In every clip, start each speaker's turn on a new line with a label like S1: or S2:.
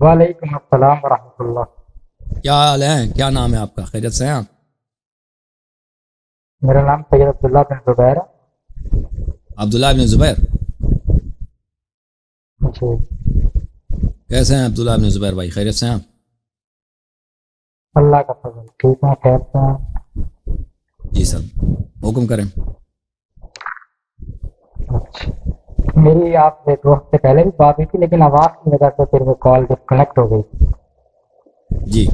S1: وعلیکم السلام ورحمۃ اللہ۔
S2: کیا حال ہے؟ کیا نام ہے آپ کا؟ خیریت سے ہیں آپ؟
S1: میرا نام سید عبداللہ بن زبیر ہے۔
S2: عبداللہ بن زبیر،
S1: جی
S2: کیسے ہیں عبداللہ بن زبیر بھائی؟ خیریت سے ہیں آپ؟
S1: اللہ کا فضل، ٹھیک ہے، خیر سے ہیں۔
S2: جی سر، حکم کریں۔
S1: اچھا، میری آپ سے 2 ہفتے پہلے بھی بات ہوئی تھی، لیکن آواز کی وجہ سے پھر وہ کال ڈسکنیکٹ ہو گئی۔
S2: جی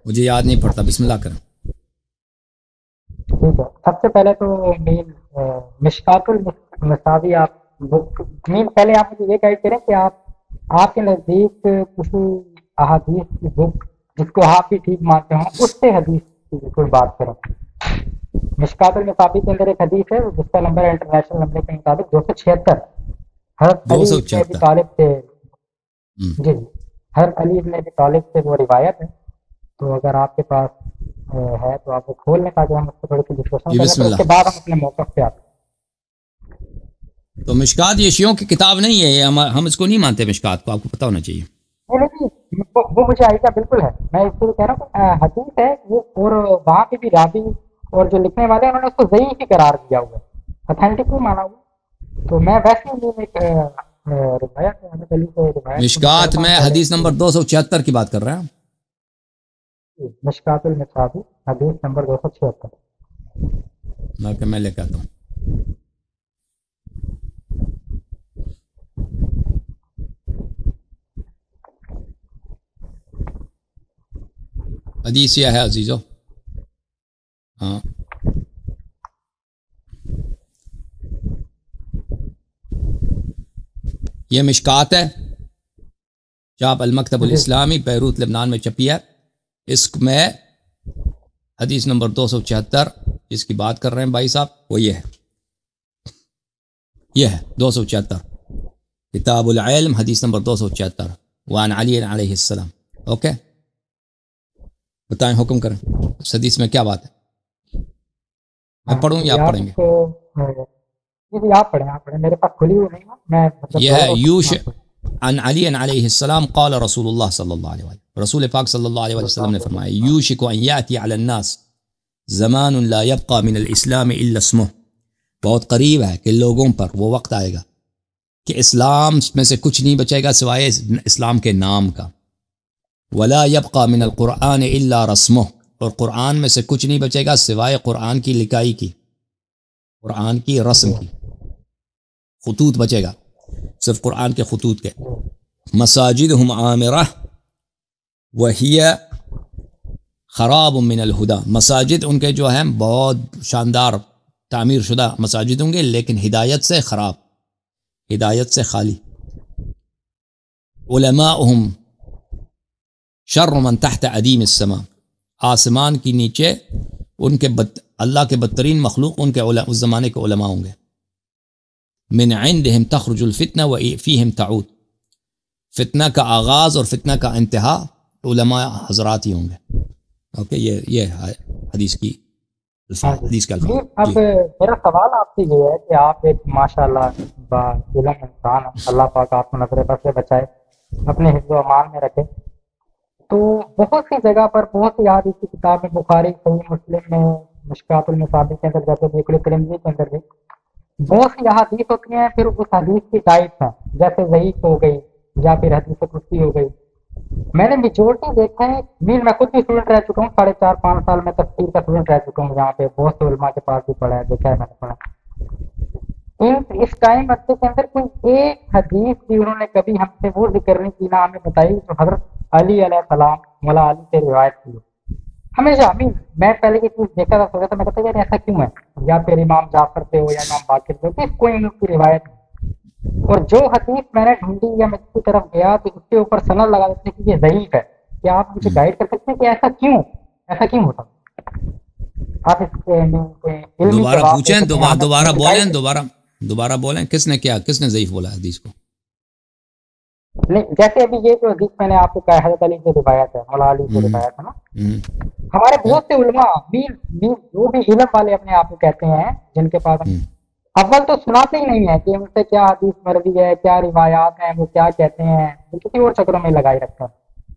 S2: مجھے یاد نہیں پڑتا، بسم اللہ کریں۔
S1: ٹھیک ہے، سب سے پہلے تو مین مشکات المصابیح آپ بک، مین پہلے آپ مجھے یہ گائڈ کریں کہ آپ کے نزدیک کسی احادیث کی بک جس کو آپ بھی ٹھیک مانتے ہوں اس سے حدیث کی کوئی بات کریں۔ مشکات المصابیح کے اندر ایک حدیث ہے جس کا نمبر انٹرنیشنل نمبر کے مطابق 276، حضرت علی ابن ابی
S2: 276۔
S1: طالب سے، جی حضرت علی ابن ابی طالب سے وہ روایت ہے۔ تو اگر آپ کے پاس ہے تو آپ کو کھول لیں تاکہ ہم اس کو تھوڑی سی ڈسکشن
S2: جی
S1: کریں،
S2: بسم
S1: پھر اس کے
S2: اللہ۔
S1: بعد ہم اپنے موقف پہ آتے ہیں۔
S2: تو مشکات یہ شیعوں کی کتاب نہیں ہے، ہم اس کو نہیں مانتے مشکات کو، آپ کو پتہ ہونا چاہیے۔
S1: نہیں، وہ مجھے آئیڈیا بالکل ہے، میں اس لیے کہہ رہا ہوں کہ حدیث ہے وہ، اور وہاں پہ بھی راوی اور جو لکھنے والے ہیں انہوں نے اس کو ضعیف ہی قرار دیا ہوا ہے، اتھینٹک نہیں مانا ہوا۔ تو میں ویسے ہی ایک روایت ہے حضرت علی سے روایت
S2: مشکات میں حدیث نمبر 276 کی بات کر رہے ہیں۔
S1: مشکات المصابیح حدیث نمبر 276۔
S2: میں لے کے آتا ہوں۔ حدیث یہ ہے عزیزو، ہاں یہ مشکات ہے، چاپ المکتب الاسلامی، بیروت لبنان میں چھپی ہے۔ اس میں حدیث نمبر 276 جس کی بات کر رہے ہیں بھائی صاحب وہ یہ ہے 276، کتاب العلم حدیث نمبر 276، وعن علی علیہ السلام۔ اوکے، بتائیں، حکم کریں، اس حدیث میں کیا بات ہے؟ میں پڑھوں یا آپ پڑھیں گے؟
S1: آپ پڑھیں، میرے پاس کھلی ہوئی نہیں ہے، میں
S2: یہ ہے یوش عن علی علیہ السلام قال رسول اللہ صلی اللہ علیہ وسلم، رسول پاک صلی اللہ علیہ وسلم نے فرمایا یوشک ان یاتی علی الناس زمان لا یبقى من الاسلام الا اسمه، بہت قریب ہے کہ لوگوں پر وہ وقت آئے گا کہ اسلام میں سے کچھ نہیں بچے گا سوائے اسلام کے نام کا، ولا يبقى من القرآن الا رسمه، اور قرآن میں سے کچھ نہیں بچے گا سوائے قرآن کی لکائی کی، قرآن کی رسم کی، خطوط بچے گا، صرف قرآن کے خطوط کے۔ مساجدہم عامرہ وہی خراب من الہدا، مساجد ان کے جو ہیں بہت شاندار تعمیر شدہ مساجد ہوں گے لیکن ہدایت سے خراب، ہدایت سے خالی۔ علماؤہم شر من تحت عدیم السماء، آسمان کی نیچے ان کے اللہ کے بدترین مخلوق ان کے اس زمانے کے علماء ہوں گے۔ من عندہم تخرج الفتنہ وفیہم تعود، فتنہ کا آغاز اور فتنہ کا انتہا علماء حضرات ہی ہوں گے۔ اوکے، یہ حدیث کی الفاظ، حدیث کا الفاظ۔
S1: اب میرا سوال آپ سے یہ ہے کہ آپ ایک ماشاءاللہ با علم انسان ہیں، اللہ پاک آپ کو نظر بد سے بچائے، اپنے حفظ و امان میں رکھے۔ تو بہت سی جگہ پر، بہت سی حدیث کی کتاب میں، بخاری، صحیح مسلم میں، مشکات المصابیح کے اندر جیسے دیکھ ترمذی کے اندر بھی بہت سی احادیث ہوتی ہیں، پھر اس حدیث کی ٹائپس ہیں، جیسے ضعیف ہو گئی یا پھر حدیث قدسی ہو گئی۔ میں نے میجورٹی دیکھا ہے، میں خود بھی اسٹوڈنٹ رہ چکا ہوں، 4.5-5 سال میں تفسیر کا اسٹوڈنٹ رہ چکا ہوں، جہاں پہ بہت سے علماء کے پاس بھی پڑھا ہے، دیکھا ہے میں نے پڑھا۔ اس ٹائم عرصے کے اندر کوئی ایک حدیث بھی انہوں نے کبھی ہم سے وہ ذکر نہیں کی، نہ ہمیں بتائی جو حضرت علی علیہ السلام، مولا علی سے روایت کی۔ ہمیشہ میں پہلے یہ چیز دیکھا تھا، سوچا تھا، میں کہتا یار ایسا کیوں ہے، یا پھر امام جعفر سے ہو یا امام باقر سے ہو، کہ کوئی ان کی روایت نہیں۔ اور جو حدیث میں نے ڈھونڈی یا میں اس کی طرف گیا تو اس کے اوپر سند لگا دیتے کہ یہ ضعیف ہے۔ کیا آپ مجھے گائیڈ کر سکتے ہیں کہ ایسا کیوں ہوتا؟ آپ اس
S2: دوبارہ پوچھیں، دوبارہ بولیں، کس نے ضعیف بولا حدیث کو؟
S1: نہیں، جیسے ابھی یہ جو حدیث میں نے آپ کو کہا حضرت علی سے روایت ہے، مولا علی سے روایت ہے نا، ہمارے بہت سے علماء جو بھی علم والے اپنے آپ کو کہتے ہیں، جن کے پاس اول تو سناتے ہی نہیں ہے کہ ان سے کیا حدیث مروی ہے، کیا روایات ہیں، وہ کیا کہتے ہیں، وہ کسی اور چکروں میں لگائے رکھتے ہیں.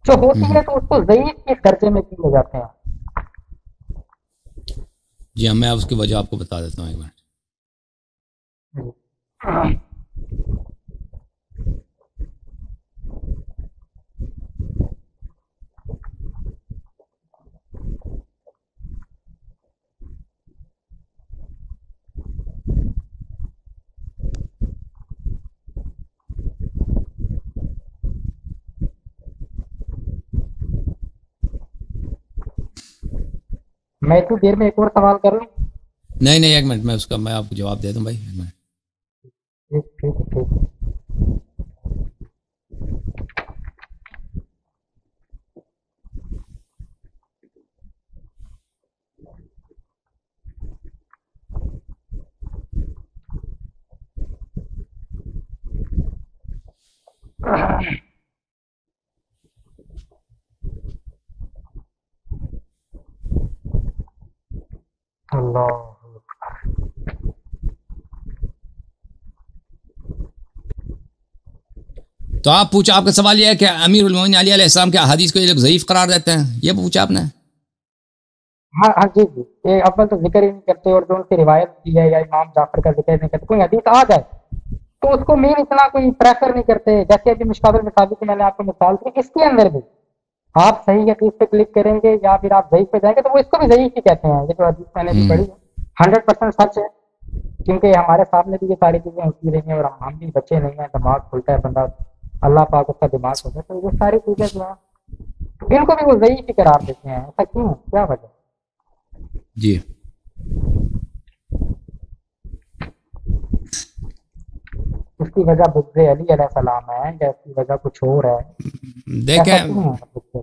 S1: جو ہوتی ہے تو اس کو ضعیف کے درجے میں کیے جاتے ہیں.
S2: جی ہاں، میں اس کی وجہ آپ کو بتا دیتا ہوں ایک منٹ.
S1: میں اتنی دیر میں ایک اور سوال کروں؟
S2: نہیں ایک منٹ، میں آپ کو جواب دے دوں بھائی، ایک منٹ.
S1: ٹھیک. اللہ.
S2: تو آپ پوچھا، آپ کا سوال یہ ہے کہ امیر المومنین علی علیہ السلام کے احادیث کو یہ لوگ ضعیف قرار دیتے ہیں، یہ پوچھا آپ نے؟
S1: ہاں جی یہ اول تو ذکر ہی نہیں کرتے، اور جو ان کی روایت کی ہے یا امام جعفر کا ذکر نہیں کرتے. کوئی حدیث آ جائے تو اس کو مین اتنا کوئی پریفر نہیں کرتے. جیسے ابھی مشکات المصابیح کی میں نے آپ کو مثال دی، اس کے اندر بھی آپ صحیح حدیث پہ کلک کریں گے یا پھر آپ ضعیف پہ جائیں گے تو وہ اس کو بھی ضعیف ہی کہتے ہیں. یہ جو حدیث میں نے بھی پڑھی ہے 100% سچ ہے، کیونکہ ہمارے سامنے بھی یہ ساری چیزیں ہوتی رہی ہیں، اور ہم بھی بچے نہیں ہیں، دماغ کھلتا ہے بندہ، اللہ پاک اس کا دماغ ہوتا ہے، تو یہ ساری چیزیں جو ہیں ان کو بھی وہ ضعیف ہی قرار دیتے ہیں. ایسا کیوں؟ کیا وجہ؟
S2: جی
S1: اس کی وجہ بغض علی علیہ السلام ہے یا اس کی وجہ کچھ اور ہے؟
S2: دیکھیں،
S1: ایسا کیوں ہے؟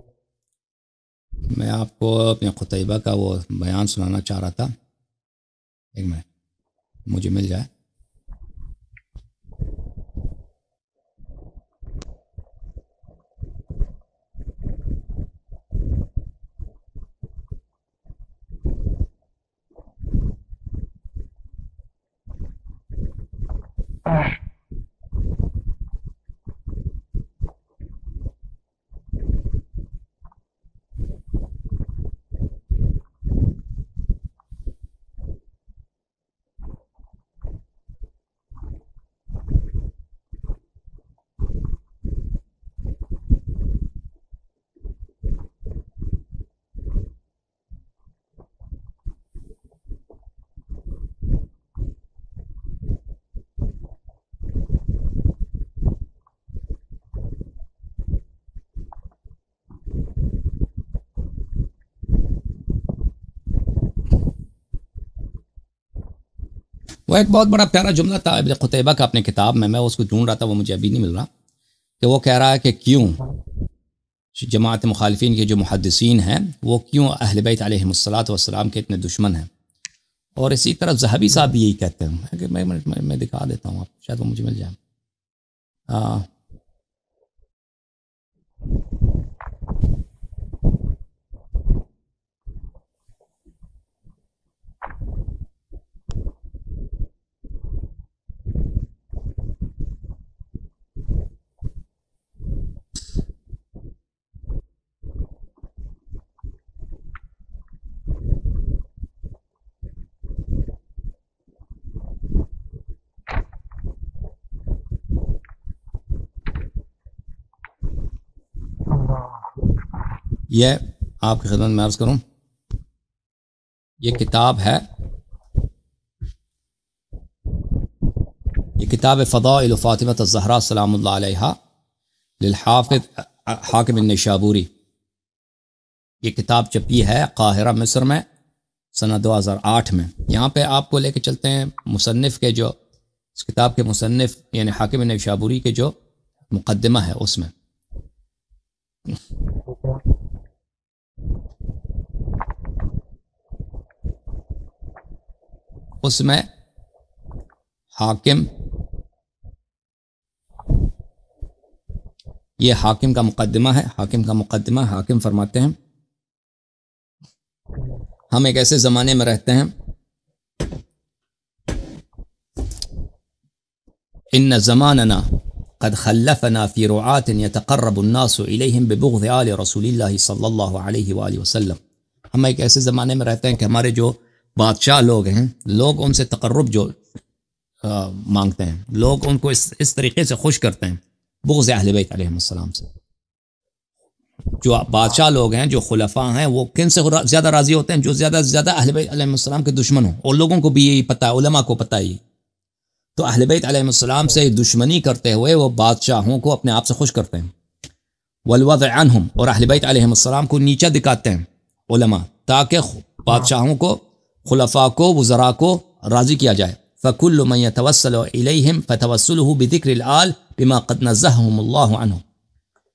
S2: میں آپ کو اپنے قتیبہ کا وہ بیان سنانا چاہ رہا تھا، ایک منٹ مجھے مل جائے. وہ ایک بہت بڑا پیارا جملہ تھا ابن قتیبہ کا اپنے کتاب میں اس کو ڈھونڈ رہا تھا، وہ مجھے ابھی نہیں مل رہا، کہ وہ کہہ رہا ہے کہ کیوں جماعت مخالفین کے جو محدثین ہیں وہ کیوں اہل بیت علیہم الصلوۃ والسلام کے اتنے دشمن ہیں. اور اسی طرح ذہبی صاحب بھی یہی کہتے ہیں کہ میں دکھا دیتا ہوں آپ، شاید وہ مجھے مل جائے. یہ آپ کی خدمت میں عرض کروں، یہ کتاب ہے، یہ کتاب فضائل فاطمہ الزہرا سلام اللہ علیہا للحافظ حاکم النیشابوری. یہ کتاب چھپی ہے قاہرہ مصر میں سنہ 2008 میں. یہاں پہ آپ کو لے کے چلتے ہیں مصنف کے جو اس کتاب کے مصنف یعنی حاکم النیشابوری کے جو مقدمہ ہے اس میں. اس میں حاکم، یہ حاکم کا مقدمہ ہے، حاکم کا مقدمہ. حاکم فرماتے ہیں ہم ایک ایسے زمانے میں رہتے ہیں ان زماننا قد خلفنا فی رعاة یتقرب الناس الیہم ببغض آل رسول اللہ صلی اللہ علیہ وآلہ وسلم. ہم ایک ایسے زمانے میں رہتے ہیں کہ ہمارے جو بادشاہ لوگ ہیں، لوگ ان سے تقرب جو مانگتے ہیں، لوگ ان کو اس طریقے سے خوش کرتے ہیں بغض اہل بیت علیہ السلام سے. جو بادشاہ لوگ ہیں، جو خلفاء ہیں، وہ کن سے زیادہ راضی ہوتے ہیں؟ جو زیادہ سے زیادہ اہل بیت علیہ السلام کے دشمن ہوں. اور لوگوں کو بھی یہی پتہ ہے، علماء کو پتہ ہے. تو اہل بیت علیہ السلام سے دشمنی کرتے ہوئے وہ بادشاہوں کو اپنے آپ سے خوش کرتے ہیں. والوضع عنہم، اور اہل بیت علیہ السلام کو نیچا دکھاتے ہیں علماء، تاکہ بادشاہوں کو، خلفاء کو، وزراء کو راضی کیا جائے. فکل من یتوسل الیہم فتوسلہ بذکر الآل بما قد نزہہم اللہ عنہ.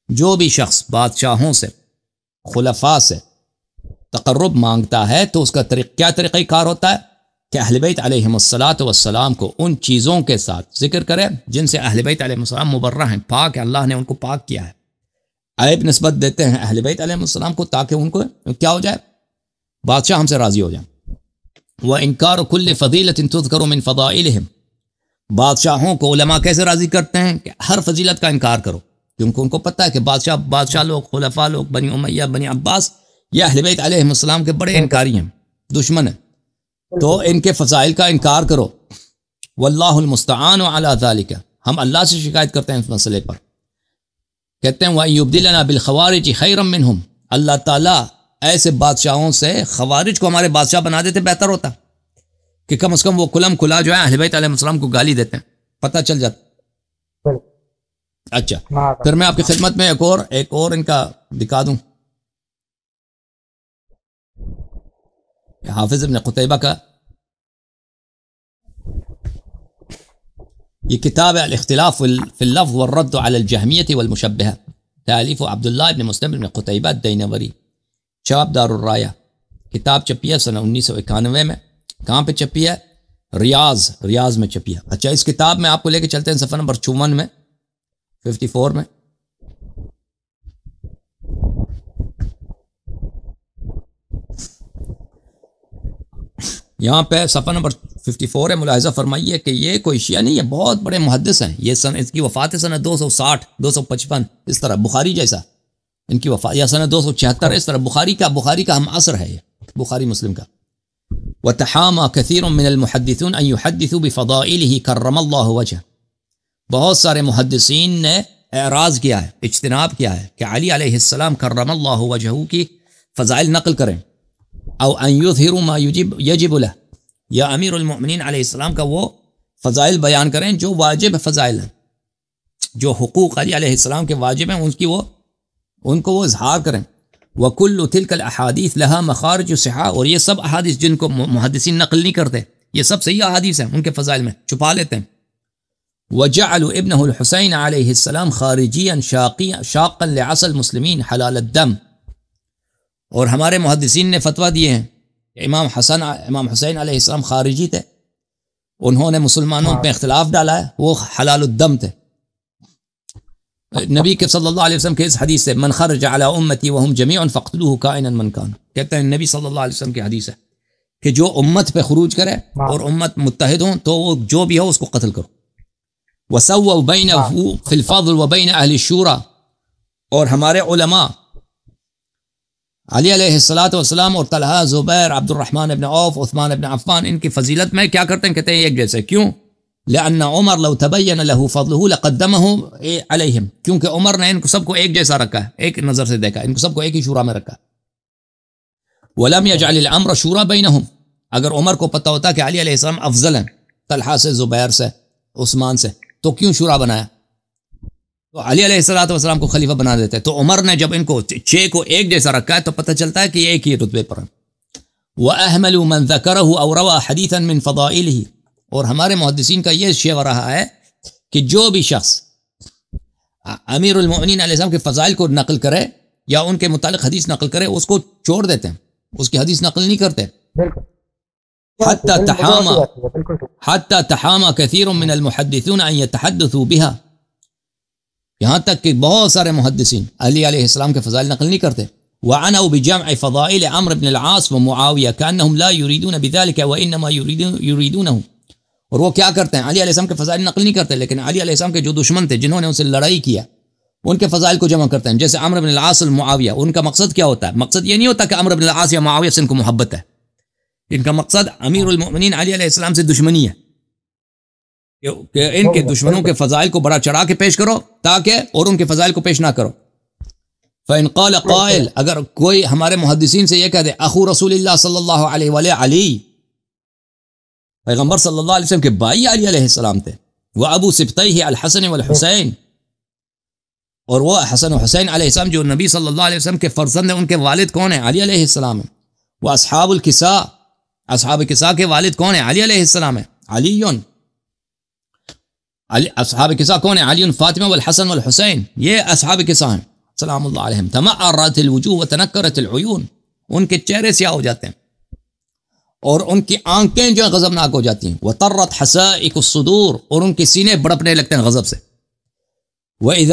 S2: جو بھی شخص بادشاہوں سے، خلفاء سے تقرب مانگتا ہے تو اس کا کیا طریقہ کار ہوتا ہے کہ اہل بیت علیہ السلام کو ان چیزوں کے ساتھ ذکر کرے جن سے اہل بیت علیہ السلام مبرہ ہیں، پاک ہے، اللہ نے ان کو پاک کیا ہے. عیب نسبت دیتے ہیں اہل بیت علیہ السلام کو تاکہ ان کو کیا ہو جائے؟ بادشاہ ہم سے راضی ہو جائیں. وَإِنْكَارُ كُلِّ فَضِيلَةٍ تُذْكَرُ مِنْ فَضَائِلِهِمْ. بادشاہوں کو علماء کیسے راضی کرتے ہیں کہ ہر فضیلت کا انکار کرو، کیونکہ ان کو پتہ ہے کہ بادشاہ لوگ، خلفاء لوگ، بنی امیہ، بنی عباس، یہ اہل بیت علیہ السلام کے بڑے انکاری ہیں، دشمن ہیں. تو ان کے فضائل کا انکار کرو. واللہ المستعان علی ذلک. ہم اللہ سے شکایت کرتے ہیں اس مسئلے پر. کہتے ہیں وَإِن يُبْدِلَنَا بِالْخَوَارِجِ خَيْرًا مِّنْهُمْ. اللہ تعالیٰ ایسے بادشاہوں سے خوارج کو ہمارے بادشاہ بنا دیتے بہتر ہوتا کہ کم از کم وہ کلم کھلا جو ہے اہل بیت علیہ السلام کو گالی دیتے ہیں، پتہ چل جاتا. اچھا، پھر میں آپ کی خدمت میں ایک اور ان کا دکھا دوں. حافظ ابن قتیبہ کا یہ کتاب ہے الاختلاف فی اللفظ والرد علی الجہمیہ والمشبہہ، تالیف عبداللہ ابن مسلم ابن قتیبہ الدینوری، چاپ دار الرایہ. کتاب چھپی ہے سنہ 1991 میں. کہاں پہ چھپی ہے؟ ریاض میں چھپی ہے. اچھا، اس کتاب میں آپ کو لے کے چلتے ہیں صفحہ نمبر 54 میں، 54 میں. یہاں پہ صفحہ نمبر 54 ہے. ملاحظہ فرمائیے کہ یہ کوئی شیعہ نہیں ہے، بہت بڑے محدث ہیں. یہ اس کی وفات ہے سنہ 260 255، اس طرح بخاری جیسا ان کی وفات، یا سنہ 276 اس طرح. بخاری کا ہم عصر ہے یہ، بخاری مسلم کا. وتحامى كثير من المحدثون ان يحدثوا بفضائله كرم الله وجهه. بہت سارے محدثین نے اعراض کیا ہے، اجتناب کیا ہے کہ علی علیہ السلام کرم اللہ وجہہ کی فضائل نقل کریں، او ان يظهروا ما يجب له، یا امیر المؤمنین علیہ السلام کا وہ فضائل بیان کریں جو واجب فضائل ہیں، جو حقوق علی علیہ السلام کے واجب ہیں ان کو وہ اظہار کریں. وَكُلُّ تِلْكَ الْأَحَادِيث لَهَا مَخَارِجُ صِحَاحَ. اور یہ سب احادیث جن کو محدثین نقل نہیں کرتے، یہ سب صحیح احادیث ہیں، ان کے فضائل میں چھپا لیتے ہیں. وَجَعَلُوا ابْنَهُ الْحُسَيْنَ عَلَيْهِ السَّلَامَ خَارِجِيًّا شَاقًّا لِعَصَى الْمُسْلِمِينَ حَلَالَ الدَّمِ. اور ہمارے محدثین نے فتویٰ دیے ہیں کہ امام حسین علیہ السلام خارجی تھے، انہوں نے مسلمانوں پہ اختلاف ڈالا ہے، وہ حلال الدم تھے. نبی کے صلی اللہ علیہ وسلم کے اس حدیث سے من خرج علی امتی وهم جميع فاقتلوه کائنا من کان. کہتے ہیں نبی صلی اللہ علیہ وسلم کی حدیث ہے کہ جو امت پہ خروج کرے اور امت متحد ہوں تو وہ جو بھی ہو اس کو قتل کرو. وسووا بینہ فی الفضل وبین اہل الشورى. اور ہمارے علماء علی علیہ السلام اور طلحہ، زبیر، عبد الرحمن ابن عوف، عثمان ابن عفان، ان کی فضیلت میں کیا کرتے ہیں؟ کہتے ہیں ایک جیسے. کیوں؟ لأن عمر لو تبین له فضله لقدمه علیہم. کیونکہ عمر نے ان کو سب کو ایک جیسا رکھا ہے، ایک نظر سے دیکھا، ان کو سب کو ایک ہی شورا میں رکھا. ولم يجعل الامر شورى بینہم. اگر عمر کو پتہ ہوتا کہ علی علیہ السلام افضل ہیں طلحہ سے، زبیر سے، عثمان سے، تو کیوں شورا بنایا؟ تو علی علیہ السلام کو خلیفہ بنا دیتے. تو عمر نے جب ان کو 6 کو ایک جیسا رکھا ہے تو پتہ چلتا ہے کہ یہ ایک ہی رتبے پر ہیں. وَأَهْمَلُوا مَنْ ذَكَرَهُ أَوْ رَوَى حَدِيثًا مِنْ فَضَائِلِهِ. اور ہمارے محدثین کا یہ شیوہ رہا ہے کہ جو بھی شخص امیر المؤمنین علیہ السلام کے فضائل کو نقل کرے یا ان کے متعلق حدیث نقل کرے اس کو چھوڑ دیتے ہیں، اس کی حدیث نقل نہیں کرتے. حتی تحامى كثير من المحدثون ان يتحدثوا بها. یہاں تک کہ بہت سارے محدثین علی علیہ السلام کے فضائل نقل نہیں کرتے. وعنوا بجمع فضائل عمرو بن العاص ومعاویہ كأنهم لا يريدون بذلك وانما يريدونه. اور وہ کیا کرتے ہیں؟ علی علیہ السلام کے فضائل نقل نہیں کرتے، لیکن علی علیہ السلام کے جو دشمن تھے جنہوں نے ان سے لڑائی کیا ان کے فضائل کو جمع کرتے ہیں. جیسے عمرو بن العاص معاویہ، ان کا مقصد کیا ہوتا ہے؟ مقصد یہ نہیں ہوتا کہ عمرو بن العاص یا معاویہ سے ان کو محبت ہے، ان کا مقصد امیر المؤمنین علی علیہ السلام سے دشمنی ہے، کہ ان کے دشمنوں کے فضائل کو بڑا چڑھا کے پیش کرو تاکہ اور ان کے فضائل کو پیش نہ کرو. فإن قال قائل، اگر کوئی ہمارے محدثین سے یہ کہہ دے اخو رسول اللہ صلی اللہ علیہ وآلہ علی، پیغمبر صلی اللہ علیہ وسلم کے بھائی علی علیہ السلام تھے، وہ ابو سبطیہ الحسن والحسین، اور وہ حسن و حسین علیہ السلام جو نبی صلی اللہ علیہ وسلم کے فرزند ہیں ان کے والد کون ہیں؟ علی علیہ السلام ہیں. وہ اصحاب الکساء، اصحاب کساء کے والد کون ہیں؟ علی علیہ السلام ہیں. علی اصحاب کساء کون ہیں؟ علی فاطمہ والحسن والحسین، یہ اصحاب کساء ہیں سلام اللہ علیہم. تمعرت الوجوہ وتنکرت العیون، ان کے چہرے سیاہ ہو جاتے ہیں اور ان کی آنکھیں جو غضبناک ہو جاتی ہیں. وطرت حسائق الصدور، اور ان کے سینے بڑپنے لگتے ہیں غضب سے. وإن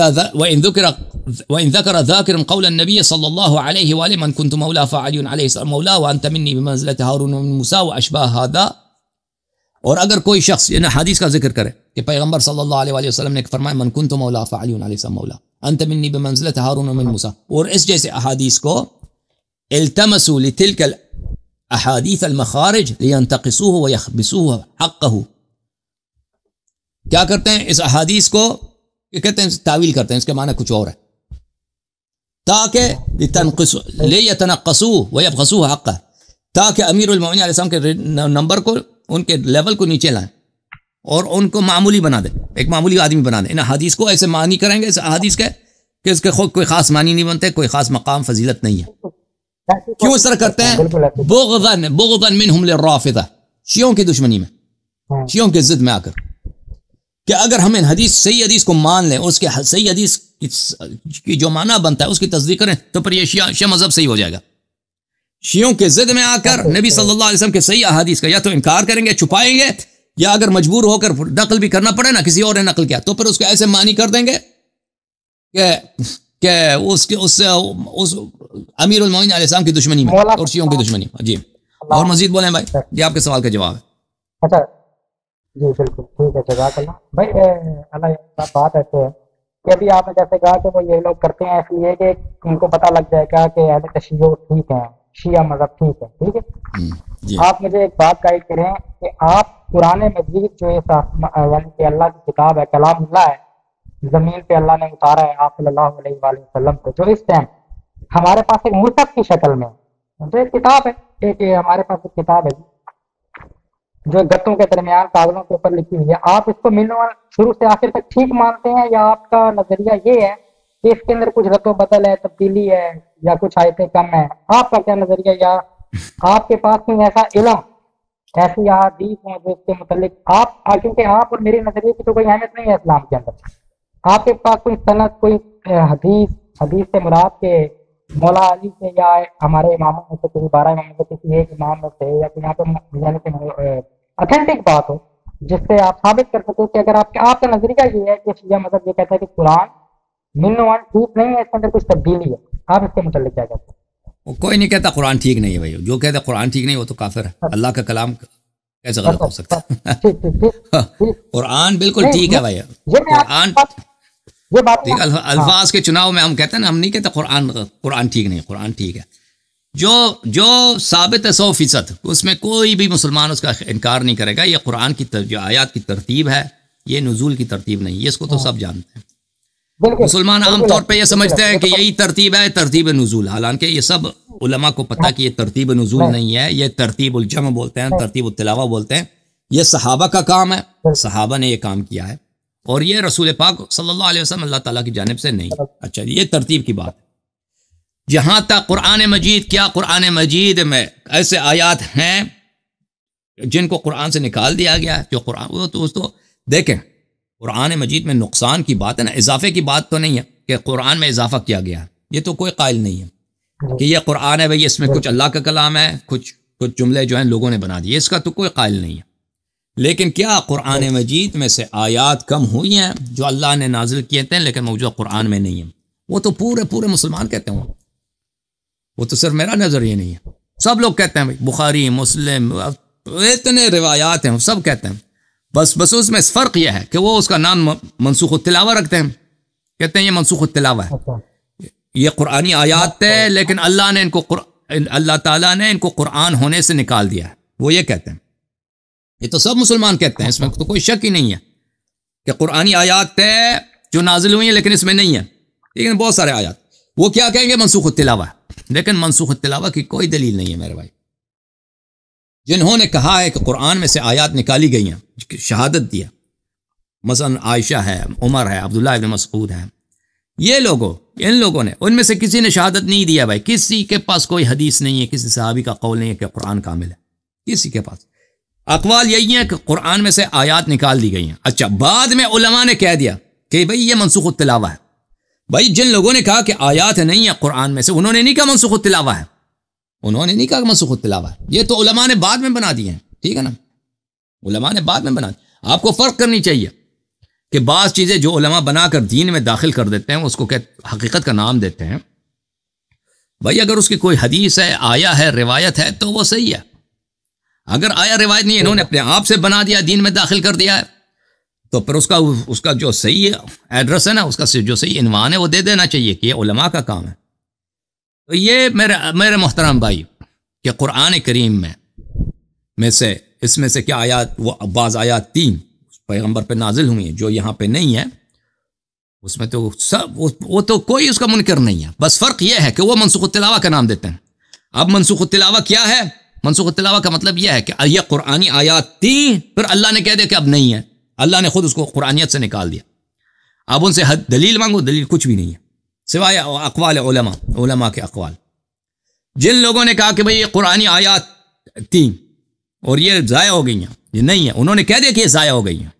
S2: ذكر ذاكر قول النبي صلى الله عليه وآله من كنت مولاه فعلي عليه السلام مولاه وأنت مني بمنزلة هارون من موسى وأشباه هذا. اور اگر کوئی شخص یہ حدیث کا ذکر کرے کہ پیغمبر صلی اللہ علیہ وآلہ وسلم نے فرمایا من كنت مولاه فعلي عليه السلام مولاه أنت مني بمنزلة هارون من موسى، اور اس جیسے احادیث کو التمسوا لتلك الاحاديث المخارج لينتقصوه ويخبسوه حقه، کیا کرتے ہیں اس احادیث کو یہ کہتے ہیں تعویل کرتے ہیں، اس کے معنی کچھ اور ہے، تاکہ لیتنقصوه ويبخسوه حقه، تاکہ امیر المؤمنین علیہ السلام کے نمبر کو، ان کے لیول کو نیچے لائیں اور ان کو معمولی بنا دیں، ایک معمولی آدمی بنا دیں. ان حدیث کو ایسے معنی کریں گے اس حدیث کے کہ اس کے خود کوئی خاص معنی نہیں بنتے، کوئی خاص مقام فضیلت نہیں ہے. کیوں اس طرح کرتے ہیں؟ بغضا منہم للرافضہ، شیعوں کی دشمنی میں، شیعوں کی ضد میں آ کر، کہ اگر ہم ان حدیث صحیح حدیث کو مان لیں، اس کے صحیح حدیث کی جو معنی بنتا ہے اس کی تصدیق کریں تو پھر یہ شیعہ مذہب صحیح ہو جائے گا. شیعوں کے ضد میں آ کر نبی صلی اللہ علیہ وسلم کے صحیح احادیث کا یا تو انکار کریں گے، چھپائیں گے، یا اگر مجبور ہو کر نقل بھی کرنا پڑے نا، کسی اور نے نقل کیا تو پھر اس کو ایسے معنی کر دیں گے کہ اس امیر المومنین علیہ السلام کی دشمنی میں اور شیعوں کی دشمنی میں. جی اور مزید بولیں بھائی، یہ آپ کے سوال کا جواب ہے.
S1: اچھا جی بالکل ٹھیک ہے، جزاک اللہ بھائی. اللہ بات ایسے ہے کہ ابھی آپ نے جیسے کہا کہ وہ یہ لوگ کرتے ہیں اس لیے کہ ان کو پتہ لگ جائے گا کہ اہل تشیع ٹھیک ہیں، شیعہ مذہب ٹھیک ہے، ٹھیک ہے. آپ مجھے ایک بات گائیڈ کریں کہ آپ قرآن مجید جو یعنی کہ اللہ کی کتاب ہے، کلام اللہ ہے، زمین پہ اللہ نے اتارا ہے آپ صلی اللہ علیہ وآلہ وسلم کو، جو اس ٹائم ہمارے پاس ایک مصحف کی شکل میں جو ایک کتاب ہے، ایک ہمارے پاس ایک کتاب ہے جو گتوں کے درمیان کاغذوں کے اوپر لکھی ہوئی ہے، آپ اس کو شروع سے آخر تک ٹھیک مانتے ہیں یا آپ کا نظریہ یہ ہے کہ اس کے اندر کچھ رد و بدل ہے، تبدیلی ہے، یا کچھ آیتیں کم ہیں؟ آپ کا کیا نظریہ، یا آپ کے پاس کوئی ایسا علم، ایسی احادیث ہیں جو اس کے متعلق کیونکہ آپ اور میرے نظریے کی تو کوئی اہمیت نہیں ہے اسلام کے اندر، آپ کے پاس کوئی سند، کوئی حدیث سے مراد کے مولا علی سے یا ہمارے اماموں میں سے کسی 12 اماموں میں کسی ایک امام میں سے یا یہاں پہ یعنی کہ اتھینٹک بات ہو جس سے آپ ثابت کر سکتے کہ اگر آپ کا نظریہ یہ ہے کہ شیعہ مذہب یہ کہتا ہے کہ قرآن منوان ٹھیک نہیں ہے، اس کے اندر کچھ تبدیلی ہے، آپ اس کے متعلق کیا کہتے ہیں؟
S2: کوئی نہیں کہتا قرآن ٹھیک نہیں ہے بھائی، جو کہتا ہے قرآن ٹھیک نہیں وہ تو کافر ہے. اللہ کا کلام کیسے غلط ہو سکتا ہے؟ قرآن بالکل ٹھیک ہے بھائی. قرآن الفاظ کے چناؤ میں ہم کہتے ہیں نا، ہم نہیں کہتے قرآن ٹھیک نہیں، قرآن ٹھیک ہے. جو ثابت ہے 100%، اس میں کوئی بھی مسلمان اس کا انکار نہیں کرے گا. یہ قرآن کی جو آیات کی ترتیب ہے یہ نزول کی ترتیب نہیں ہے، اس کو تو سب جانتے ہیں. مسلمان عام طور پہ یہ سمجھتے ہیں کہ یہی ترتیب ہے، ترتیب نزول، حالانکہ یہ سب علماء کو پتہ کہ یہ ترتیب نزول نہیں ہے، یہ ترتیب الجمع بولتے ہیں، ترتیب التلاوہ بولتے ہیں. یہ صحابہ کا کام ہے، صحابہ نے یہ کام کیا ہے، اور یہ رسول پاک صلی اللہ علیہ وسلم اللہ تعالیٰ کی جانب سے نہیں. اچھا یہ ترتیب کی بات ہے. جہاں تک قرآن مجید، کیا قرآن مجید میں ایسے آیات ہیں جن کو قرآن سے نکال دیا گیا ہے؟ جو قرآن وہ تو دیکھیں، قرآن مجید میں نقصان کی بات ہے نا، اضافے کی بات تو نہیں ہے کہ قرآن میں اضافہ کیا گیا ہے. یہ تو کوئی قائل نہیں ہے کہ یہ قرآن ہے بھائی اس میں کچھ اللہ کا کلام ہے، کچھ جملے جو ہیں لوگوں نے بنا دیے، اس کا تو کوئی قائل نہیں ہے. لیکن کیا قرآن مجید میں سے آیات کم ہوئی ہیں جو اللہ نے نازل کیے تھے لیکن موجودہ قرآن میں نہیں ہیں؟ وہ تو پورے مسلمان کہتے ہیں، وہ تو صرف میرا نظریہ نہیں ہے، سب لوگ کہتے ہیں بھائی. بخاری، مسلم، اتنے روایات ہیں، سب کہتے ہیں. بس اس میں فرق یہ ہے کہ وہ اس کا نام منسوخ التلاوہ رکھتے ہیں، کہتے ہیں یہ منسوخ التلاوہ ہے،
S1: اچھا
S2: یہ قرآنی آیات ہے لیکن اللہ تعالیٰ نے ان کو قرآن ہونے سے نکال دیا ہے، وہ یہ کہتے ہیں. یہ تو سب مسلمان کہتے ہیں، اس میں تو کوئی شک ہی نہیں ہے کہ قرآنی آیات ہے جو نازل ہوئی ہیں لیکن اس میں نہیں ہے، لیکن بہت سارے آیات وہ کیا کہیں گے منسوخ التلاوہ ہے. لیکن منسوخ التلاوہ کی کوئی دلیل نہیں ہے میرے بھائی. جنہوں نے کہا ہے کہ قرآن میں سے آیات نکالی گئی ہیں، شہادت دیا، مثلا عائشہ ہے، عمر ہے، عبداللہ ابن مسعود ہے، یہ لوگوں ان لوگوں نے، ان میں سے کسی نے شہادت نہیں دیا بھائی، کسی کے پاس کوئی حدیث نہیں ہے، کسی صحابی کا قول نہیں ہے کہ قرآن کامل ہے، کسی کے پاس. اقوال یہی ہیں کہ قرآن میں سے آیات نکال دی گئی ہیں. اچھا بعد میں علماء نے کہہ دیا کہ بھئی یہ منسوخ التلاوہ ہے. بھائی جن لوگوں نے کہا کہ آیات نہیں ہے قرآن میں سے، انہوں نے نہیں کہا منسوخ التلاوہ ہے، انہوں نے نہیں کہا منسوخ التلاوہ ہے، یہ تو علماء نے بعد میں بنا دیے ہیں. ٹھیک ہے نا، علماء نے بعد میں بنا دی. آپ کو فرق کرنی چاہیے کہ بعض چیزیں جو علماء بنا کر دین میں داخل کر دیتے ہیں اس کو حقیقت کا نام دیتے ہیں. بھائی اگر اس کی کوئی حدیث ہے، آیا ہے، روایت ہے تو وہ صحیح ہے. اگر آیا روایت نہیں، انہوں نے اپنے آپ سے بنا دیا، دین میں داخل کر دیا ہے، تو پھر اس کا جو صحیح ایڈریس ہے نا، اس کا جو صحیح عنوان ہے وہ دے دینا چاہیے کہ یہ علماء کا کام ہے. تو یہ میرے محترم بھائی کہ قرآن کریم اس میں سے کیا آیات، وہ بعض آیات 3 پیغمبر پہ نازل ہوئی ہیں جو یہاں پہ نہیں ہے، اس میں تو وہ تو کوئی اس کا منکر نہیں ہے. بس فرق یہ ہے کہ وہ منسوخ التلاوہ کا نام دیتے ہیں. اب منسوخ التلاوہ کیا ہے؟ منسوخ التلاوہ کا مطلب یہ ہے کہ یہ قرآنی آیات تھی، پھر اللہ نے کہہ دیا کہ اب نہیں ہے، اللہ نے خود اس کو قرآنیت سے نکال دیا. اب ان سے دلیل مانگو، دلیل کچھ بھی نہیں ہے سوائے اقوال علماء کے اقوال. جن لوگوں نے کہا کہ بھئی یہ قرآنی آیات تھیں اور یہ ضائع ہو گئی ہیں، یہ نہیں ہے، انہوں نے کہہ دیا کہ یہ ضائع ہو گئی ہیں،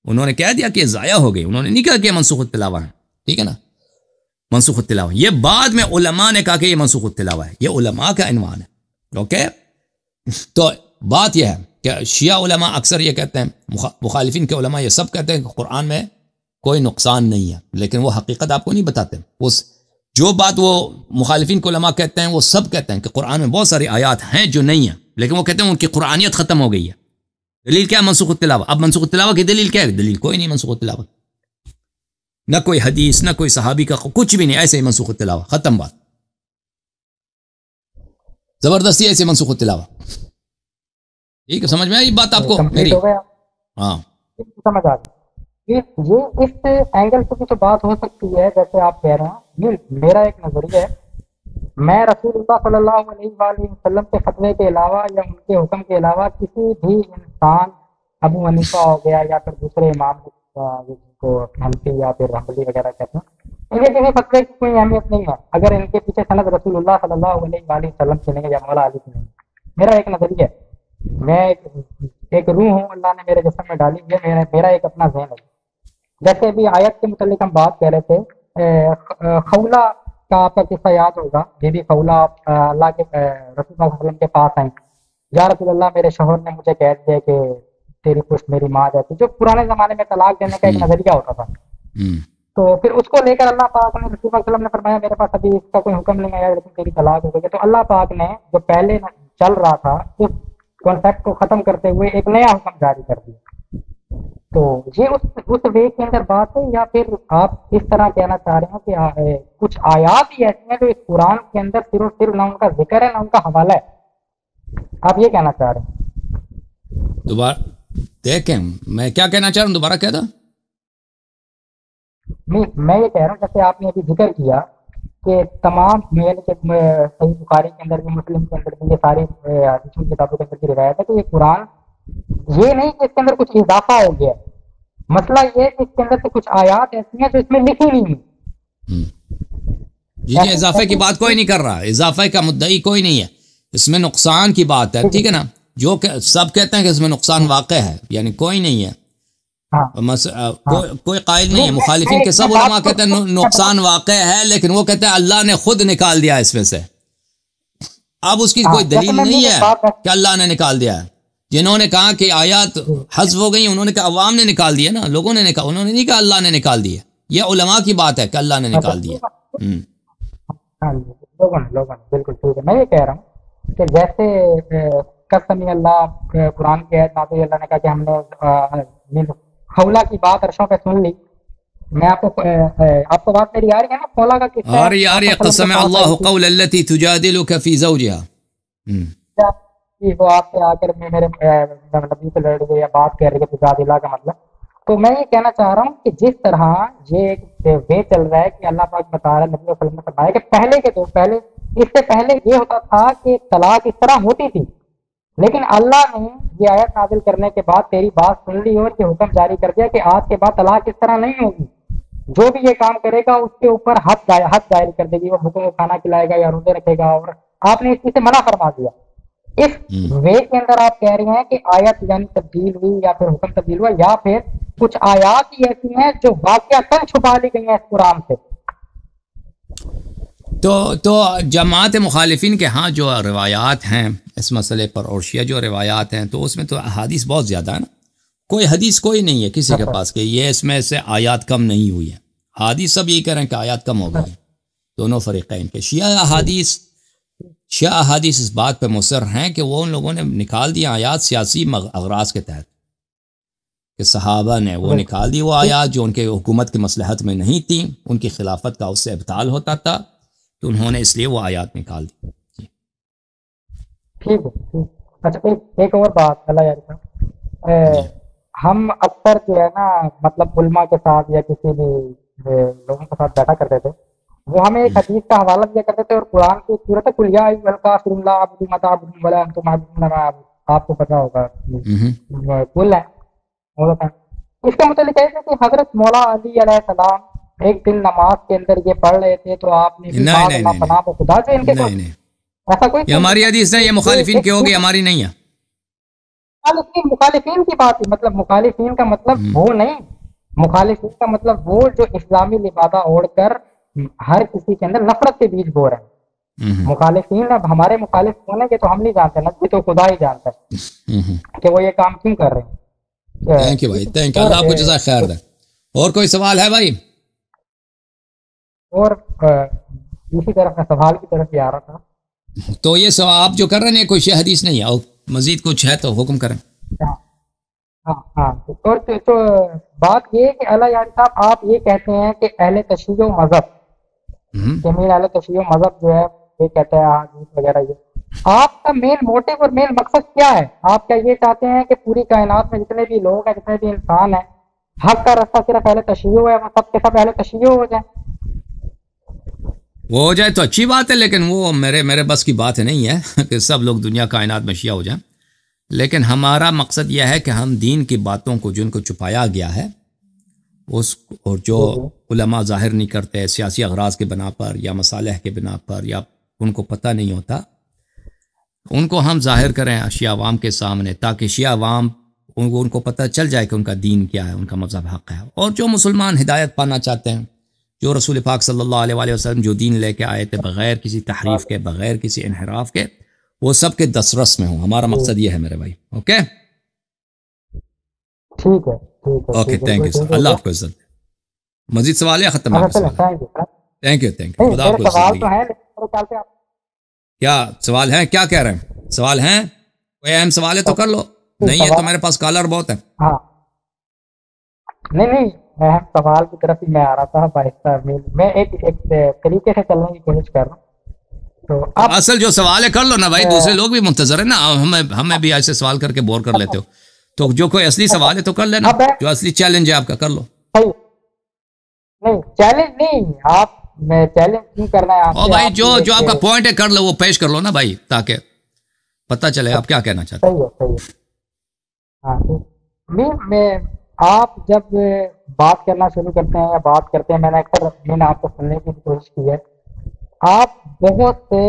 S2: انہوں نے کہہ دیا کہ یہ ضائع ہو گئی، انہوں نے نہیں کہا کہ یہ منسوخ التلاوہ ہے. ٹھیک ہے نا، منسوخ التلاوہ یہ بعد میں علماء نے کہا کہ یہ منسوخ التلاوہ ہے، یہ علماء کا عنوان ہے. اوکے، تو بات یہ ہے کہ شیعہ علماء اکثر یہ کہتے ہیں، مخالفین کے علماء یہ سب کہتے ہیں کہ قرآن میں کوئی نقصان نہیں ہے، لیکن وہ حقیقت آپ کو نہیں بتاتے. جو بات وہ مخالفین کے علماء کہتے ہیں وہ سب کہتے ہیں کہ قرآن میں بہت ساری آیات ہیں جو نہیں ہیں، لیکن وہ کہتے ہیں ان کی قرآنیت ختم ہو گئی ہے. دلیل کیا ہے؟ منسوخ التلاوہ. اب منسوخ التلاوہ کی دلیل کیا ہے؟ دلیل کوئی نہیں منسوخ التلاوہ، نہ کوئی حدیث، نہ کوئی صحابی کا، کچھ بھی نہیں، ایسے ہی منسوخ التلاوہ، ختم بات. زبردستی ایسے منسوخ التلاوہ. ٹھیک ہے، سمجھ میں آئی بات آپ کو میری؟ ہاں
S1: سمجھ آ گئی. یہ اس اینگل سے بھی تو بات ہو سکتی ہے جیسے آپ کہہ رہے ہیں. یہ میرا ایک نظریہ ہے، میں رسول اللہ صلی اللہ علیہ وآلہ وسلم کے فتوے کے علاوہ یا ان کے حکم کے علاوہ کسی بھی انسان، ابو حنیفہ ہو گیا یا پھر دوسرے امام جس کو حنفی یا پھر حنبلی وغیرہ کہتے ہیں، ان کے کسی فتوے کی کوئی اہمیت نہیں ہے اگر ان کے پیچھے سند رسول اللہ صلی اللہ علیہ وآلہ وسلم سے نہیں یا مولا علی سے نہیں. میرا ایک نظریہ ہے، میں ایک روح ہوں اللہ نے میرے جسم میں ڈالی، یہ میرا ایک اپنا ذہن ہے. جیسے ابھی آیت کے متعلق ہم بات کر رہے تھے، خولہ کا آپ کا قصہ یاد ہوگا، بی بی خولہ اللہ کے رسول اللہ صلی اللہ علیہ وسلم کے پاس آئیں، یا رسول اللہ میرے شوہر نے مجھے کہہ دیا کہ تیری پشت میری ماں جاتی، جو پرانے زمانے میں طلاق دینے کا ایک نظریہ ہوتا تھا. تو پھر اس کو لے کر اللہ پاک نے رسول اللہ صلی اللہ علیہ وسلم نے فرمایا میرے پاس ابھی اس کا کوئی حکم نہیں آیا لیکن تیری طلاق ہو گئی. تو اللہ پاک نے جو پہلے چل رہا تھا اس کانسیپٹ کو ختم کرتے ہوئے ایک نیا حکم جاری کر دیا. تو یہ اس وے کے اندر بات ہے، یا پھر آپ اس طرح کہنا چاہ رہے ہیں کہ کچھ آیات ہی ایسی ہیں جو اس قرآن کے اندر صرف نہ ان کا ذکر ہے نہ ان کا حوالہ ہے، آپ یہ کہنا چاہ رہے ہیں؟
S2: دوبارہ دیکھیں میں کیا کہنا چاہ رہا ہوں، دوبارہ کہہ دو.
S1: میں یہ کہہ رہا ہوں جیسے آپ نے ابھی ذکر کیا کہ تمام صحیح بخاری کے اندر بھی، مسلم کے اندر بھی، یہ ساری کتابوں کے اندر کی روایت ہے کہ یہ قرآن یہ نہیں کہ اس کے اندر کچھ اضافہ ہو گیا، مسئلہ یہ ہے کہ اس کے اندر سے کچھ آیات ایسی ہیں جو اس میں لکھی نہیں ہیں.
S2: جی اضافے کی بات کوئی نہیں کر رہا، اضافے کا مدعی کوئی نہیں ہے، اس میں نقصان کی بات ہے. ٹھیک ہے نا، جو سب کہتے ہیں کہ اس میں نقصان واقع ہے، یعنی کوئی نہیں ہے، کوئی قائل نہیں ہے. مخالفین کے سب علماء کہتے ہیں نقصان واقع ہے، لیکن وہ کہتے ہیں اللہ نے خود نکال دیا اس میں سے. اب اس کی کوئی دلیل نہیں ہے کہ اللہ نے نکال دیا ہے. جنہوں نے کہا کہ آیات حذف ہو گئی، انہوں نے کہا عوام نے نکال دیا نا، لوگوں نے نکال، انہوں نے نہیں کہا اللہ نے نکال دیا. یہ علماء کی بات ہے کہ اللہ نے نکال دیا.
S1: لوگوں بالکل ٹھیک ہے. میں یہ کہہ رہا ہوں کہ جیسے قسم اللہ قرآن کی آیت نازل اللہ نے کہا کہ ہم نے خولہ کی بات عرشوں پہ سن لی. میں آپ کو بات میری آ رہی ہے نا؟ خولہ کا قصہ
S2: آ رہی قسم اللہ قول التي تجادلك في زوجها.
S1: وہ آپ سے آ کر میرے نبی سے لڑ گئی یا بات کر رہی ہے تجادلہ کا مطلب. تو میں یہ کہنا چاہ رہا ہوں کہ جس طرح یہ وے چل رہا ہے کہ اللہ پاک بتا رہا ہے، نبی صلی اللہ علیہ وسلم نے فرمایا کہ پہلے اس سے پہلے یہ ہوتا تھا کہ طلاق اس طرح ہوتی تھی، لیکن اللہ نے یہ آیت نازل کرنے کے بعد تیری بات سن لی اور یہ حکم جاری کر دیا کہ آج کے بعد طلاق اس طرح نہیں ہوگی. جو بھی یہ کام کرے گا اس کے اوپر حد دائر کر دے گی، وہ حکم کو کھانا کھلائے گا یا روزے رکھے گا، اور آپ نے اس چیز سے منع فرما دیا. اس وے کے اندر آپ کہہ رہے ہیں کہ آیت یعنی تبدیل ہوئی یا پھر حکم تبدیل ہوا، یا پھر کچھ آیات ہی ایسی ہیں جو واقعتاً چھپا لی گئی ہیں اس قرآن سے.
S2: تو جماعت مخالفین کے ہاں جو روایات ہیں اس مسئلے پر اور شیعہ جو روایات ہیں تو اس میں تو احادیث بہت زیادہ ہے نا. کوئی حدیث کوئی نہیں ہے کسی کے پاس کہ یہ اس میں سے آیات کم نہیں ہوئی ہے. حدیث سب یہی کہہ رہے ہیں کہ آیات کم ہو گئی ہیں دونوں فریقین کے. شیعہ احادیث اس بات پہ مصر ہیں کہ وہ ان لوگوں نے نکال دیا آیات سیاسی اغراض کے تحت، کہ صحابہ نے وہ نکال دی وہ آیات جو ان کے حکومت کی مصلحت میں نہیں تھیں، ان کی خلافت کا اس سے ابطال ہوتا تھا، تو انہوں نے اس لیے وہ آیات نکال دی.
S1: ٹھیک ہے. اچھا ایک اور بات اللہ یار، ہم اکثر جو ہے نا مطلب علماء کے ساتھ یا کسی بھی لوگوں کے ساتھ بیٹھا کرتے تھے، وہ ہمیں ایک حدیث کا حوالہ دیا کرتے تھے اور قرآن کی صورت کل یا ایھا الکافرون لا اعبد ما تعبدون ولا انتم عابدون ما اعبد، آپ کو پتہ ہوگا کل ہے. اس کا متعلق ہے کہ حضرت مولا علی علیہ السلام ایک دن نماز کے اندر یہ پڑھ رہے تھے تو آپ نے پناہ خدا سے ان کے ایسا کوئی
S2: ہماری حدیث نہیں، یہ مخالفین کی ہوگی، ہماری نہیں ہے.
S1: مخالفین کی بات ہے، مطلب مخالفین کا مطلب وہ نہیں، مخالفین کا مطلب وہ جو اسلامی لبادہ اوڑھ کر ہر کسی کے اندر نفرت کے بیج بو رہے ہیں. مخالفین اب ہمارے مخالف ہونے کے تو ہم نہیں جانتے نا، تو خدا ہی جانتا ہے کہ وہ یہ کام کیوں کر رہے ہیں.
S2: تھینک یو بھائی، تھینک یو، اللہ آپ کو جزائے خیر دے. اور کوئی سوال ہے بھائی؟
S1: اور اسی طرف میں سوال کی طرف ہی آ رہا تھا.
S2: تو یہ سوال آپ جو کر رہے ہیں کوئی شیعہ حدیث نہیں ہے، اور مزید کچھ ہے تو حکم کریں.
S1: ہاں تو بات یہ ہے کہ اللہ یار صاحب آپ یہ کہتے ہیں کہ اہل تشیع و مذہب جمیل اہل تشیع و مذہب جو ہے یہ کہتا ہے حدیث وغیرہ، یہ آپ کا مین موٹو اور مین مقصد کیا ہے؟ آپ کیا یہ چاہتے ہیں کہ پوری کائنات میں جتنے بھی لوگ ہیں، جتنے بھی انسان ہیں، حق کا راستہ صرف اہل تشیع ہے، وہ سب کے سب اہل تشیع ہو جائیں؟
S2: وہ ہو جائے تو اچھی بات ہے، لیکن وہ میرے بس کی بات نہیں ہے کہ سب لوگ دنیا کائنات میں شیعہ ہو جائیں. لیکن ہمارا مقصد یہ ہے کہ ہم دین کی باتوں کو جن کو چھپایا گیا ہے اس اور جو علماء ظاہر نہیں کرتے سیاسی اغراض کے بنا پر یا مصالح کے بنا پر یا ان کو پتہ نہیں ہوتا، ان کو ہم ظاہر کریں شیعہ عوام کے سامنے، تاکہ شیعہ عوام ان کو پتہ چل جائے کہ ان کا دین کیا ہے، ان کا مذہب حق ہے. اور جو مسلمان ہدایت پانا چاہتے ہیں، جو رسول پاک صلی اللہ علیہ وسلم جو دین لے کے آئے تھے بغیر کسی تحریف کے، بغیر کسی انحراف کے، وہ سب کے دسترس میں ہوں. ہمارا مقصد یہ ہے میرے بھائی. اوکے
S1: ٹھیک ہے
S2: اوکے، تھینک یو سر، اللہ آپ کو عزت. مزید سوال ہے؟ ختم. تھینک یو خدا آپ کو عزت. کیا سوال ہے؟ کیا کہہ رہے ہیں؟ سوال ہیں؟ کوئی اہم سوال ہے تو کر لو، نہیں ہے تو میرے پاس کالر بہت ہے.
S1: ہاں نہیں اہم سوال کی طرف ہی میں آ رہا تھا. میں ایک طریقے سے چلنے کی کوشش کر رہا ہوں. تو
S2: اصل جو سوال ہے کر لو نا بھائی، دوسرے لوگ بھی منتظر ہیں نا، ہمیں بھی ایسے سوال کر کے بور کر لیتے ہو. تو جو کوئی اصلی سوال ہے تو کر لینا، جو اصلی چیلنج ہے آپ کا کر لو.
S1: نہیں چیلنج نہیں، آپ میں چیلنج کیوں کرنا ہے آپ
S2: بھائی؟ جو آپ کا پوائنٹ ہے کر لو، وہ پیش کر لو نا بھائی، تاکہ پتہ چلے آپ کیا کہنا چاہتے ہیں.
S1: صحیح ہے. ہاں میں آپ جب بات کرنا شروع کرتے ہیں یا بات کرتے ہیں، میں نے آپ کو سننے کی کوشش کی ہے، آپ بہت سے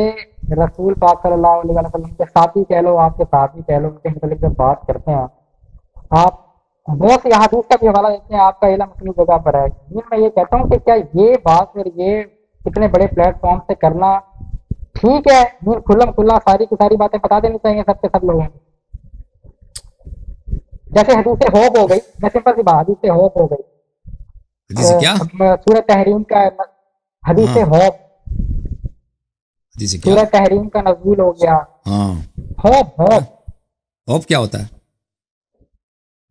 S1: رسول پاک صلی اللہ علیہ وسلم کے ساتھی کہہ لو، آپ کے ساتھی کہہ لو، ان کے متعلق جب بات کرتے ہیں آپ بہت سی احادیث کا بھی حوالہ دیتے ہیں، آپ کا علم اپنی جگہ پر ہے. میں یہ کہتا ہوں کہ کیا یہ بات اور یہ اتنے بڑے پلیٹ فارم سے کرنا ٹھیک ہے؟ کھلم کھلا ساری کی ساری باتیں بتا دینی چاہیے سب کے سب لوگوں کو. جیسے حدیث ہوپ ہو گئی، میں سمپل سی بات، حدیث ہوپ ہو گئی، سورہ تحریم کا حدیث ہوپ، سورہ تحریم کا نزول ہو گیا. ہوپ کیا
S2: ہوتا ہے؟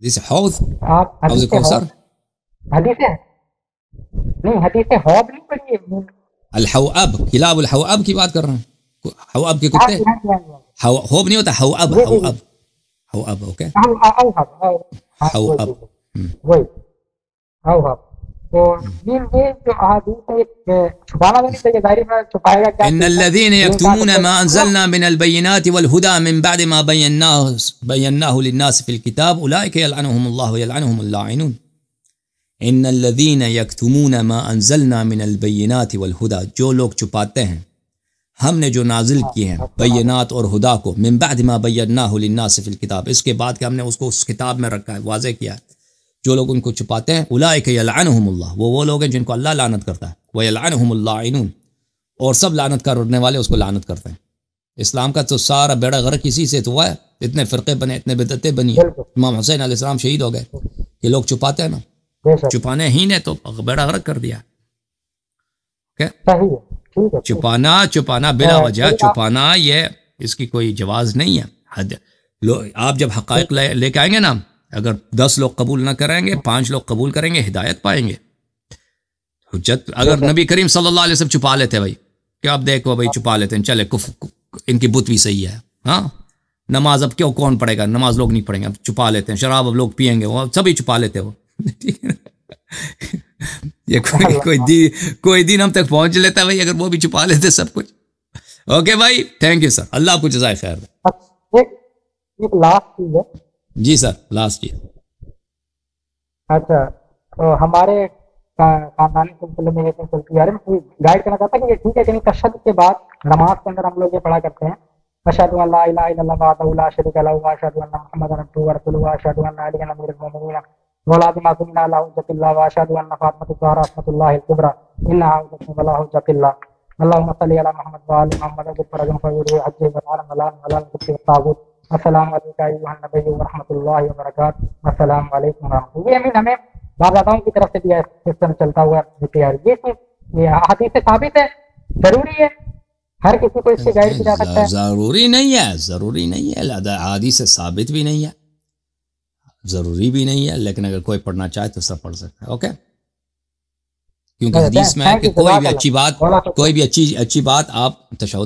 S2: حدیث حوض،
S1: آپ
S2: حوض
S1: حدیث
S2: کوثر،
S1: حدیث نہیں، حدیث حوض نہیں پڑھی ہے؟
S2: الحواب، کلاب الحواب کی بات کر رہا ہوں، حواب کے کتے، حواب نہیں ہوتا، حواب، حواب، حواب، اوکے، حواب،
S1: وہی اوہب. تو یہ جو احادیث ہے چھپانا تو نہیں چاہیے، ظاہر ہے چھپائے گا کیا.
S2: ان الذين يكتمون ما انزلنا من البينات والهدى من بعد ما بيناه للناس في الكتاب اولئك يلعنهم الله ويلعنهم اللاعنون. ان الذين يكتمون ما انزلنا من البينات والهدى، جو لوگ چھپاتے ہیں ہم نے جو نازل کیے ہیں بینات اور ہدا کو، من بعد ما بیناہ للناس فی الکتاب، اس کے بعد کہ ہم نے اس کو اس کتاب میں رکھا ہے، واضح کیا ہے، جو لوگ ان کو چھپاتے ہیں اولئک یلعنہم اللہ، وہ لوگ ہیں جن کو اللہ لعنت کرتا ہے، ویلعنہم اللاعنون، اور سب لعنت کرنے والے اس کو لعنت کرتے ہیں. اسلام کا تو سارا بیڑا غرق اسی سے تو ہوا ہے، اتنے فرقے بنے، اتنے بدعتیں بنی. امام حسین علیہ السلام شہید ہو گئے، یہ لوگ چھپاتے ہیں نا، چھپانے ہی نے تو بیڑا غرق کر دیا. چھپانا بلا وجہ چھپانا، یہ اس کی کوئی جواز نہیں ہے. آپ جب حقائق لے کے آئیں گے نا، اگر 10 لوگ قبول نہ کریں گے، 5 لوگ قبول کریں گے، ہدایت پائیں گے. حجت اگر نبی کریم صلی اللہ علیہ وسلم چھپا لیتے بھائی کہ اب دیکھو بھائی چھپا لیتے ہیں، چلے ان کی بت بھی صحیح ہے، ہاں نماز اب کیوں کون پڑھے گا، نماز لوگ نہیں پڑھیں گے، اب چھپا لیتے ہیں، شراب اب لوگ پئیں گے، وہ سبھی چھپا لیتے ہو. یہ کوئی دن ہم تک پہنچ لیتا ہے بھائی اگر وہ بھی چھپا لیتے سب کچھ. اوکے بھائی، تھینک یو سر، اللہ آپ کو جزائے خیر.
S1: ایک لاسٹ چیز ہے.
S2: جی سر، لاسٹ چیز.
S1: اچھا، تو ہمارے خاندانی سلسلے میں یہ چلتی ہے، گائڈ کرنا چاہتا کہ یہ ٹھیک ہے کہ نہیں، تشہد کے بعد نماز کے اندر ہم لوگ یہ پڑھا کرتے ہیں، اشہد ان لا الہ الا اللہ وحدہ لا شریک لہ واشہد ان محمدا عبدہ ورسولہ واشہد ان علی امیر المؤمنین وولاد معصومین علی حجۃ اللہ واشہد ان فاطمۃ الزہرا رحمۃ اللہ الکبریٰ انہا حجۃ ولا حجۃ اللہ. اللہم صلی علی محمد وآل محمد وجب فرجم فوری حج ونال ملان ملان کتی الطاغوت. السلام علیکم ایھا النبی ورحمۃ اللہ وبرکاتہ. السلام علیکم ورحمۃ اللہ. یہ امین ہمیں باپ کی طرف سے دیا ہے، اس طرح چلتا ہوا یہ حدیث ثابت ہے، ضروری ہے ہر کسی کو اس سے گائیڈ کیا جا سکتا ہے.
S2: ضروری نہیں ہے، حدیث ثابت بھی نہیں ہے، ضروری بھی نہیں ہے، لیکن اگر کوئی پڑھنا چاہے تو سب پڑھ سکتا ہے. اوکے، کیونکہ حدیث میں ہے کہ کوئی بھی اچھی بات آپ تشہد